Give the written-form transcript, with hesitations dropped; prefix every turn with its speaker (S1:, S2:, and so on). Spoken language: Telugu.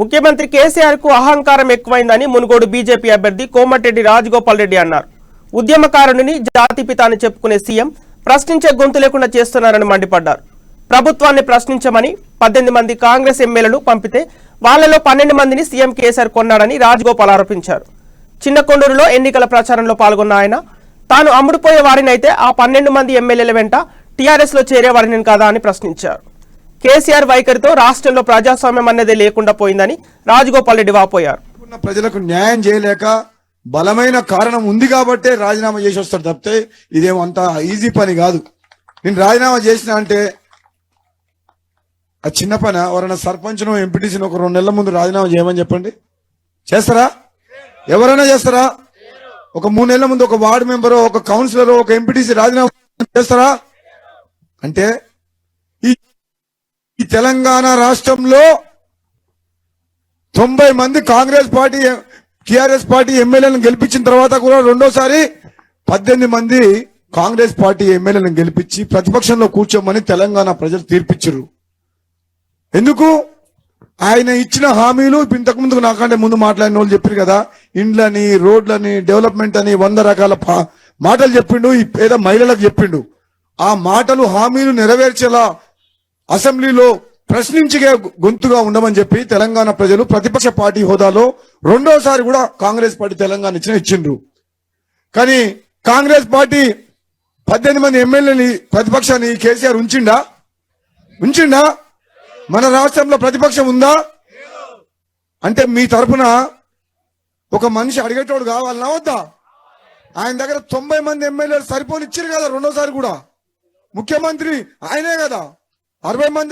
S1: ముఖ్యమంత్రి కేసీఆర్ కు అహంకారం ఎక్కువైందని మునుగోడు బీజేపీ అభ్యర్థి కోమటిరెడ్డి రాజగోపాల్ రెడ్డి అన్నారు. ఉద్యమకారుడిని జాతిపిత అని చెప్పుకునే సీఎం ప్రశ్నించే గొంతు లేకుండా చేస్తున్నారని మండిపడ్డారు. ప్రభుత్వాన్ని ప్రశ్నించమని 18 మంది కాంగ్రెస్ ఎమ్మెల్యేలు పంపితే వాళ్లలో 12 మందిని సీఎం కేసీఆర్ కొన్నాడని రాజగోపాల్ ఆరోపించారు. చిన్నకొండూరులో ఎన్నికల ప్రచారంలో పాల్గొన్న ఆయన తాను అమ్ముడుపోయే వారినైతే ఆ 12 మంది ఎమ్మెల్యేల వెంట టీఆర్ఎస్ లో చేరేవారిని కాదా అని ప్రశ్నించారు. కేసీఆర్ వైఖరితో రాష్ట్రంలో ప్రజాస్వామ్యం అన్నదే లేకుండా పోయిందని రాజగోపాల్ రెడ్డి వాపోయారు.
S2: ప్రజలకు న్యాయం చేయలేక బలమైన కారణం ఉంది కాబట్టే రాజీనామా చేసి వస్తారు తప్పితే ఇదేమో అంత ఈజీ పని కాదు. నేను రాజీనామా చేసిన అంటే ఆ చిన్న పని. ఎవరైనా సర్పంచ్ను ఎంపీటీసీని ఒక 2 నెలల ముందు రాజీనామా చేయమని చెప్పండి, చేస్తారా? ఎవరైనా చేస్తారా? ఒక 3 నెలల ముందు ఒక వార్డు మెంబరు, ఒక కౌన్సిలర్, ఒక ఎంపీటీసీ రాజీనామా చేస్తారా? అంటే ఈ తెలంగాణ రాష్ట్రంలో 90 మంది కాంగ్రెస్ పార్టీ టిఆర్ఎస్ పార్టీ ఎమ్మెల్యేలను గెలిపించిన తర్వాత కూడా రెండోసారి 18 మంది కాంగ్రెస్ పార్టీ ఎమ్మెల్యేలను గెలిపించి ప్రతిపక్షంలో కూర్చోమని తెలంగాణ ప్రజలు తీర్పిచ్చారు. ఎందుకు? ఆయన ఇచ్చిన హామీలు ఇంతకు ముందు నాకంటే ముందు మాట్లాడిన వాళ్ళు చెప్పారు కదా, ఇండ్లని, రోడ్లని, డెవలప్మెంట్ అని 100 రకాల మాటలు చెప్పిండు. ఈ పేద మహిళలకు చెప్పిండు. ఆ మాటలు హామీలు నెరవేర్చేలా అసెంబ్లీలో ప్రశ్నించే గొంతుగా ఉండమని చెప్పి తెలంగాణ ప్రజలు ప్రతిపక్ష పార్టీ హోదాలో రెండోసారి కూడా కాంగ్రెస్ పార్టీ తెలంగాణ ఇచ్చిండ్రు. కానీ కాంగ్రెస్ పార్టీ 18 మంది ఎమ్మెల్యేని ప్రతిపక్షాన్ని కేసీఆర్ ఉంచిండా? మన రాష్ట్రంలో ప్రతిపక్షం ఉందా? అంటే మీ తరఫున ఒక మనిషి అడిగేటోడు కావాలన్నా వద్దా? ఆయన దగ్గర 90 మంది ఎమ్మెల్యేలు సరిపోని ఇచ్చారు కదా. రెండోసారి కూడా ముఖ్యమంత్రి ఆయనే కదా. 60 మంది